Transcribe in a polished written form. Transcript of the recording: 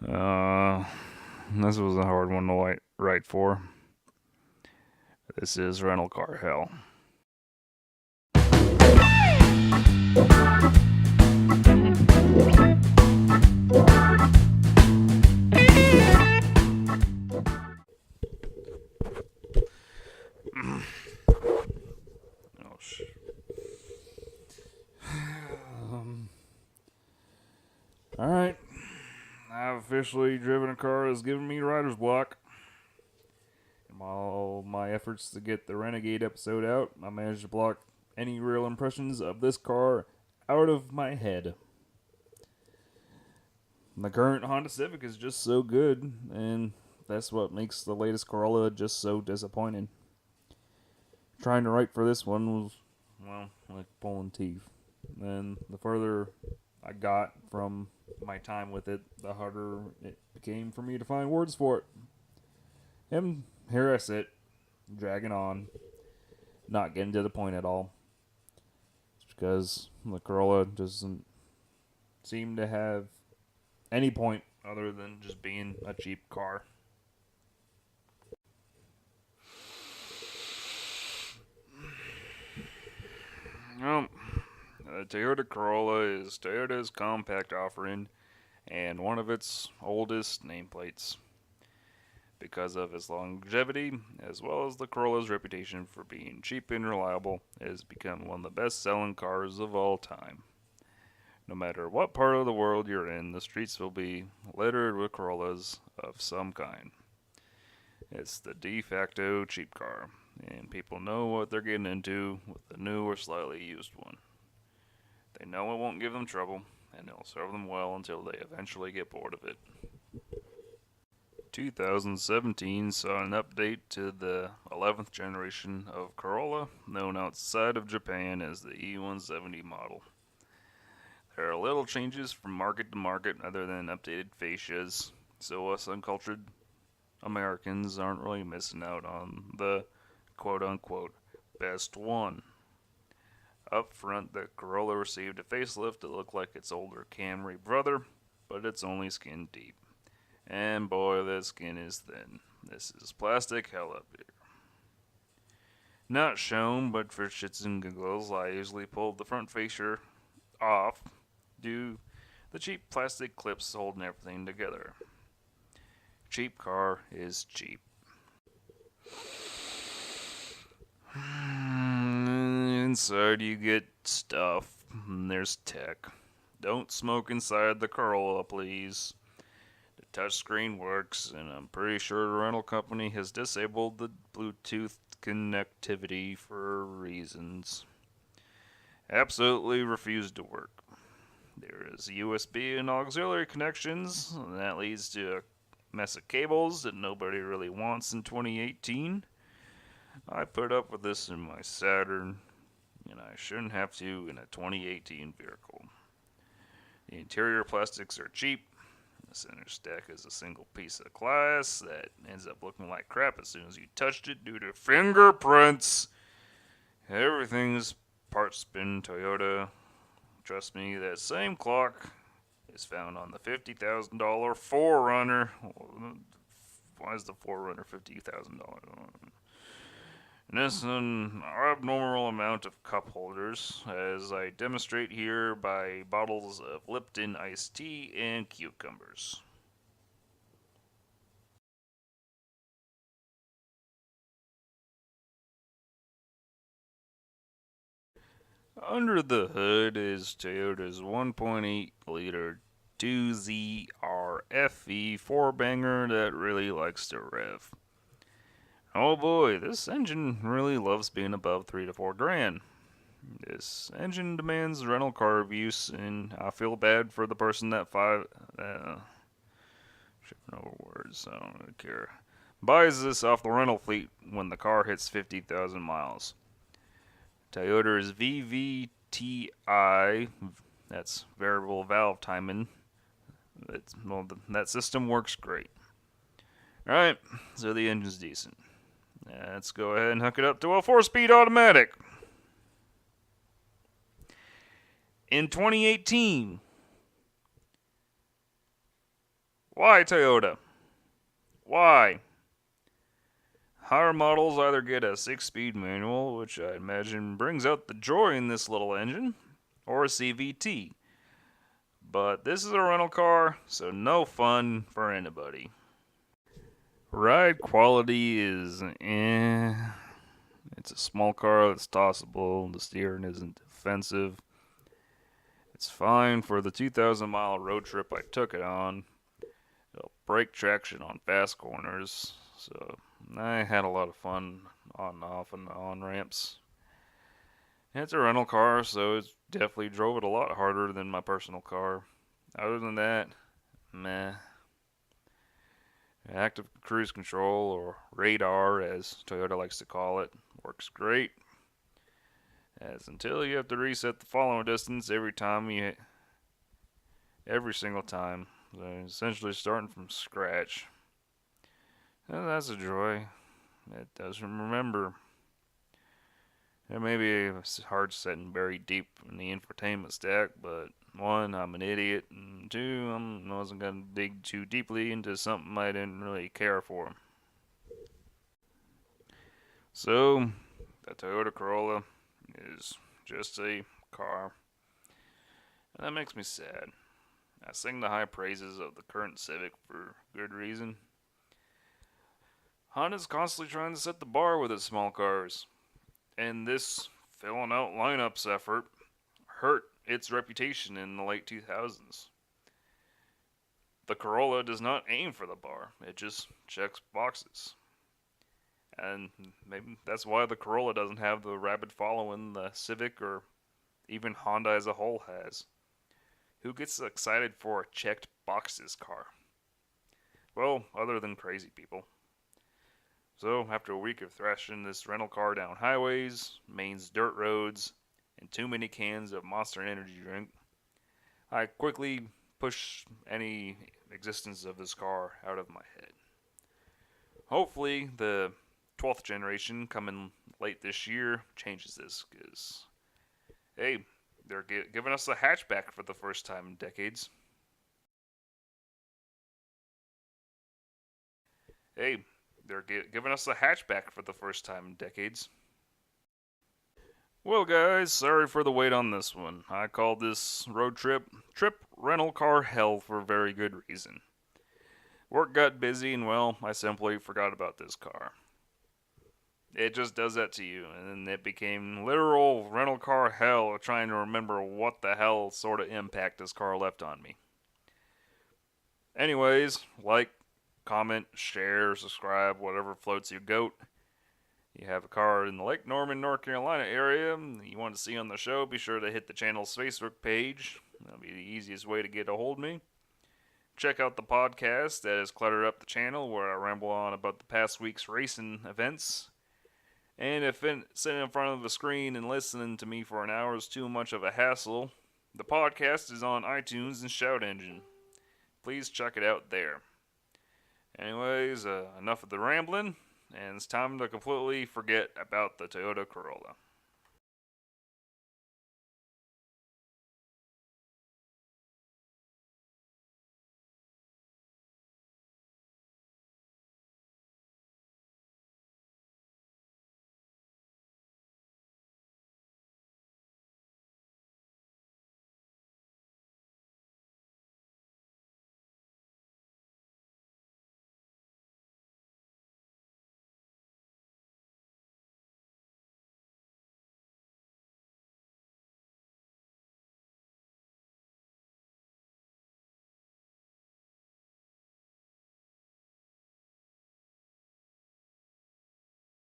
uh, this was a hard one to write for. This is rental car hell. Oh shit. All right. I've officially driven a car that's given me writer's block. In all my efforts to get the Renegade episode out, I managed to block any real impressions of this car out of my head. The current Honda Civic is just so good, and that's what makes the latest Corolla just so disappointing. Trying to write for this one was, well, like pulling teeth. And the further I got from my time with it, the harder it became for me to find words for it. And here I sit, dragging on, not getting to the point at all. It's because the Corolla doesn't seem to have any point other than just being a cheap car. Well, the Toyota Corolla is Toyota's compact offering and one of its oldest nameplates. Because of its longevity, as well as the Corolla's reputation for being cheap and reliable, it has become one of the best-selling cars of all time. No matter what part of the world you're in, the streets will be littered with Corollas of some kind. It's the de facto cheap car, and people know what they're getting into with the new or slightly used one. They know it won't give them trouble, and it'll serve them well until they eventually get bored of it. 2017 saw an update to the 11th generation of Corolla, known outside of Japan as the E170 model. There are little changes from market to market other than updated fascias, so us uncultured Americans aren't really missing out on the quote-unquote best one. Up front, the Corolla received a facelift that looked like its older Camry brother, but it's only skin deep. And boy, that skin is thin. This is plastic hell up here. Not shown, but for shits and giggles, I usually pulled the front fascia off due the cheap plastic clips holding everything together. Cheap car is cheap. Inside you get stuff. There's tech. Don't smoke inside the Corolla, please. Touchscreen works, and I'm pretty sure the rental company has disabled the Bluetooth connectivity for reasons. Absolutely refused to work. There is USB and auxiliary connections, and that leads to a mess of cables that nobody really wants in 2018. I put up with this in my Saturn, and I shouldn't have to in a 2018 vehicle. The interior plastics are cheap. The center stack is a single piece of glass that ends up looking like crap as soon as you touched it due to fingerprints. Everything's part spin Toyota. Trust me, that same clock is found on the $50,000 4Runner. Why is the 4Runner $50,000? And this is an abnormal amount of cup holders, as I demonstrate here by bottles of Lipton iced tea and cucumbers. Under the hood is Toyota's 1.8 liter 2ZRFE 4-banger that really likes to rev. Oh boy, this engine really loves being above 3 to 4 grand. This engine demands rental car abuse, and I feel bad for the person that shipping over words, I don't really care. Buys this off the rental fleet when the car hits 50,000 miles. Toyota's VVTi, that's variable valve timing. That system works great. Alright, so the engine's decent. Let's go ahead and hook it up to a 4-speed automatic. in 2018. Why, Toyota? Why? Higher models either get a 6-speed manual, which I imagine brings out the joy in this little engine, or a CVT. But this is a rental car, so no fun for anybody. Ride quality is It's a small car that's tossable, the steering isn't offensive. It's fine for the 2,000-mile road trip I took it on. It'll break traction on fast corners, so I had a lot of fun on and off and on ramps. It's a rental car, so it definitely drove it a lot harder than my personal car. Other than that, meh. Active cruise control, or radar as Toyota likes to call it, works great. As until you have to reset the following distance every single time. So essentially starting from scratch. And that's a joy. It does remember. It may be hard setting buried deep in the infotainment stack, but one, I'm an idiot, and two, I wasn't going to dig too deeply into something I didn't really care for. So, the Toyota Corolla is just a car, and that makes me sad. I sing the high praises of the current Civic for good reason. Honda's constantly trying to set the bar with its small cars, and this filling out lineups effort hurt its reputation in the late 2000s. The Corolla does not aim for the bar, it just checks boxes. And maybe that's why the Corolla doesn't have the rabid following the Civic or even Honda as a whole has. Who gets excited for a checked boxes car? Well, other than crazy people. So, after a week of thrashing this rental car down highways, Maine's dirt roads, and too many cans of Monster Energy drink, I quickly pushed any existence of this car out of my head. Hopefully, the 12th generation coming late this year changes this, because, hey, they're giving us a hatchback for the first time in decades. Well, guys, sorry for the wait on this one. I called this road trip rental car hell for a very good reason. Work got busy, and well, I simply forgot about this car. It just does that to you, and then it became literal rental car hell trying to remember what the hell sort of impact this car left on me. Anyways, like, comment, share, subscribe, whatever floats your goat. You have a car in the Lake Norman, North Carolina area you want to see on the show, be sure to hit the channel's Facebook page. That'll be the easiest way to get a hold of me. Check out the podcast that has cluttered up the channel, where I ramble on about the past week's racing events. And if sitting in front of a screen and listening to me for an hour is too much of a hassle, the podcast is on iTunes and Shout Engine. Please check it out there. Anyways, enough of the rambling, and it's time to completely forget about the Toyota Corolla.